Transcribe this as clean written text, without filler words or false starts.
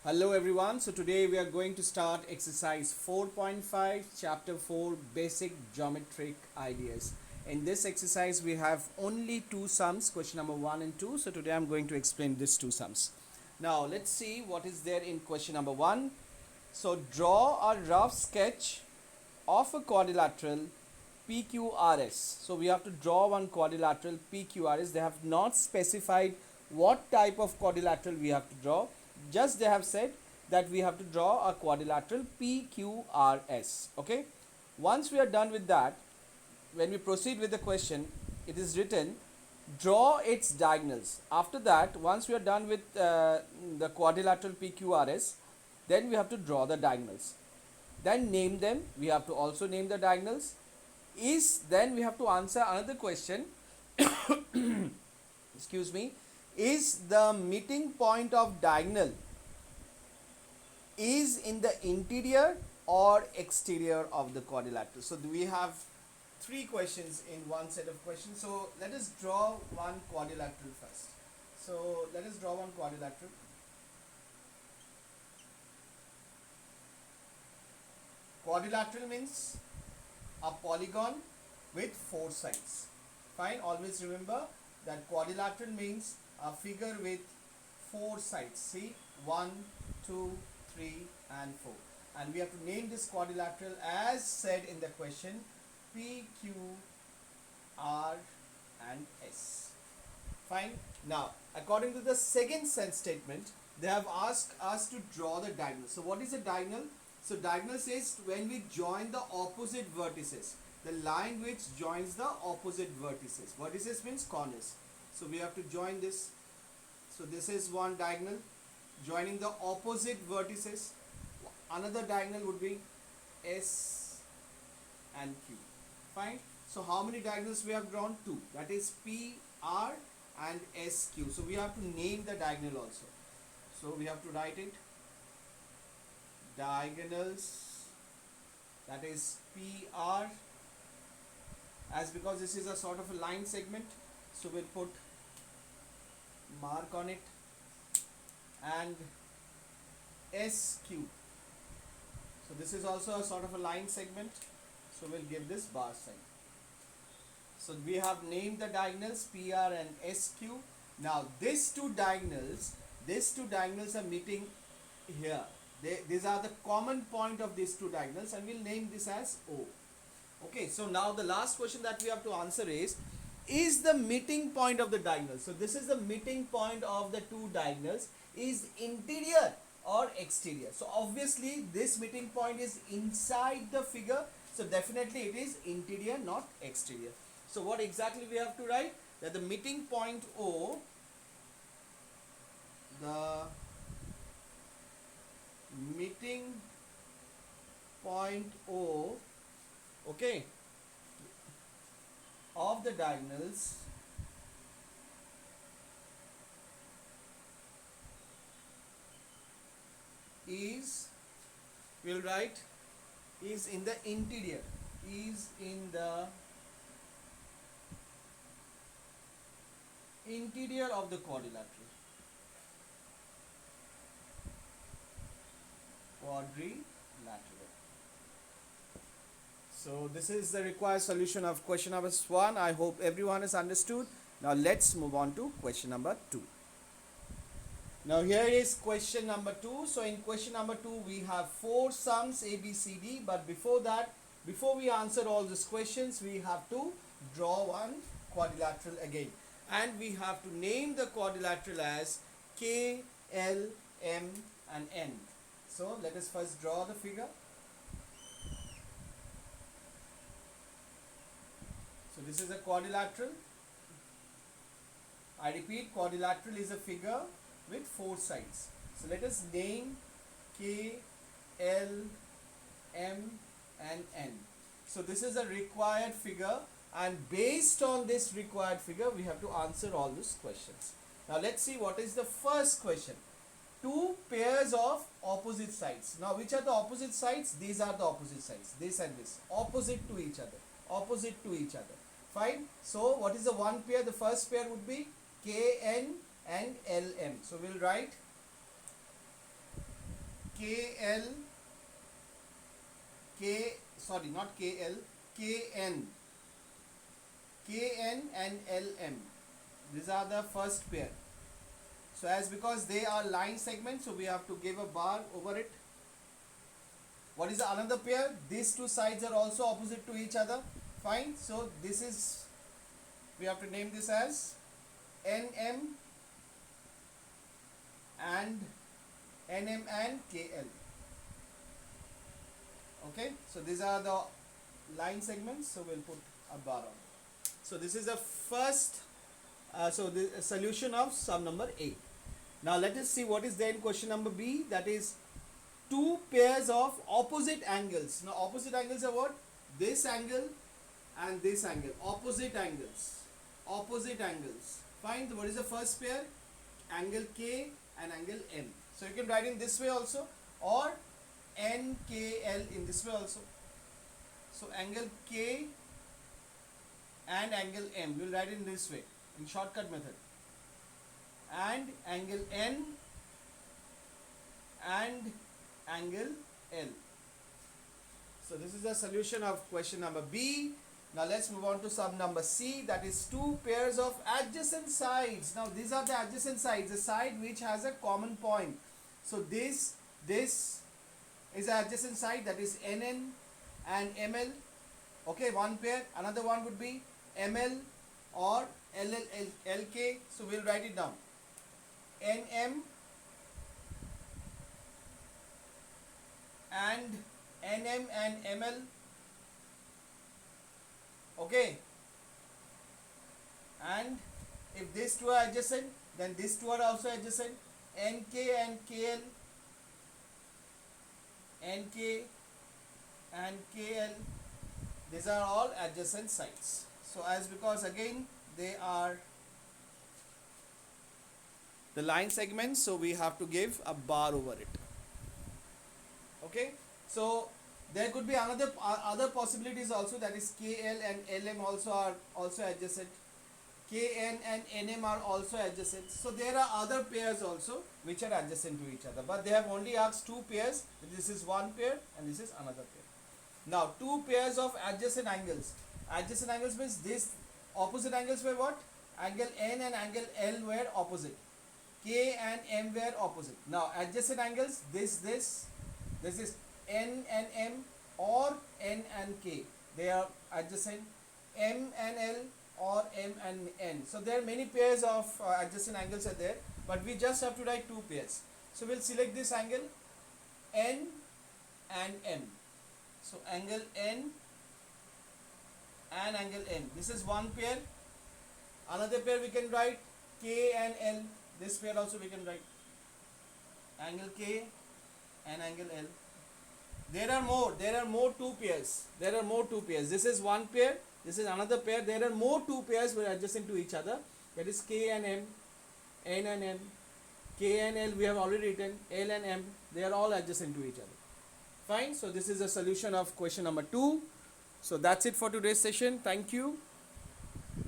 Hello everyone. So today we are going to start exercise 4.5 chapter 4 basic geometric ideas. In this exercise we have only two sums, question number 1 and 2. So today I'm going to explain these two sums. Now let's see what is there in question number 1. So draw a rough sketch of a quadrilateral PQRS. So we have to draw one quadrilateral PQRS. They have not specified what type of quadrilateral we have to draw. Just they have said that we have to draw a quadrilateral PQRS. Okay. Once we are done with that, when we proceed with the question, it is written draw its diagonals. After that, once we are done with the quadrilateral PQRS, then we have to draw the diagonals. Then name them. We have to also name the diagonals. Then we have to answer another question. Excuse me. Is the meeting point of diagonal is in the interior or exterior of the quadrilateral? So we have three questions in one set of questions. So let us draw one quadrilateral first. So let us draw one quadrilateral. Quadrilateral means a polygon with four sides. Fine, always remember that quadrilateral means a figure with four sides. See, 1, 2, 3 and 4. And we have to name this quadrilateral as said in the question P, Q, R and S. Fine. Now, according to the second sense statement, they have asked us to draw the diagonal. So what is a diagonal? So diagonal says when we join the opposite vertices, the line which joins the opposite vertices. Vertices means corners. So we have to join this. So this is one diagonal joining the opposite vertices. Another diagonal would be S and Q. Fine. So how many diagonals we have drawn? Two. That is P, R and S, Q. So we have to name the diagonal also. So we have to write it. Diagonals, that is PR, as because this is a sort of a line segment, so we'll put mark on it, and SQ. So this is also a sort of a line segment, so we'll give this bar sign. So we have named the diagonals PR and SQ. Now these two diagonals are meeting here. These are the common point of these two diagonals, and we'll name this as O. Okay, so now the last question that we have to answer is the meeting point of the diagonal. So this is the meeting point of the two diagonals, is interior or exterior. So obviously this meeting point is inside the figure, so definitely it is interior, not exterior. So what exactly we have to write? That the meeting point O, the meeting point O, okay, of the diagonals is, we'll write, is in the interior, is in the interior of the quadrilateral. So this is the required solution of question number 1. I hope everyone has understood. Now let's move on to question number 2. Now here is question number 2. So in question number 2 we have 4 sums A, B, C, D. But before that, before we answer all these questions, we have to draw one quadrilateral again. And we have to name the quadrilateral as K, L, M and N. So let us first draw the figure. So this is a quadrilateral. I repeat, quadrilateral is a figure with 4 sides. So let us name K, L, M and N. So this is a required figure, and based on this required figure we have to answer all these questions. Now let's see what is the first question. 2 pairs of opposite sides. Now which are the opposite sides? These are the opposite sides. This and this. Opposite to each other. Opposite to each other. Fine. So what is the one pair? The first pair would be KN and LM. So we'll write KL, not KL, KN, KN and LM. These are the first pair. So as because they are line segments, so we have to give a bar over it. What is the another pair? These two sides are also opposite to each other. Fine. So this is, we have to name this as NM and KL. Okay. So these are the line segments. So we'll put a bar on it. So this is the first. So the solution of sum number A. Now let us see what is there in question number B. That is two pairs of opposite angles. Now opposite angles are what? This angle and this angle. Opposite angles. Opposite angles. Find what is the first pair? Angle K and angle M. So you can write in this way also, or NKL in this way also. So angle K and angle M. We will write in this way in shortcut method. And angle N and angle L. So this is the solution of question number B. Now let's move on to sum number C. That is two pairs of adjacent sides. Now these are the adjacent sides, the side which has a common point. So this is an adjacent side, that is NN and ML. Okay, one pair. Another one would be ML or LK. So we'll write it down. NM and NM and ML. Okay. And if these two are adjacent, then these two are also adjacent. NK and KL. NK and KL. These are all adjacent sides. So as because again they are the line segments, so we have to give a bar over it. Okay. So there could be other possibilities also, that is KL and LM are also adjacent. KN and NM are also adjacent. So there are other pairs also which are adjacent to each other, but they have only asked two pairs. This is one pair and this is another pair. Now two pairs of adjacent angles. Adjacent angles means this opposite angles were what? Angle N and angle L were opposite. K and M were opposite. Now adjacent angles, this is N and M or N and K. They are adjacent. M and L or M and N. So there are many pairs of adjacent angles are there, but we just have to write two pairs. So we'll select this angle N and M. So angle N and angle N. This is one pair. Another pair we can write K and L. This pair also we can write angle K and angle L. There are more two pairs. This is one pair. This is another pair. There are more two pairs which are adjacent to each other. That is K and M, N and M. K and L we have already written. L and M, they are all adjacent to each other. Fine. So this is the solution of question number 2. So that's it for today's session. Thank you.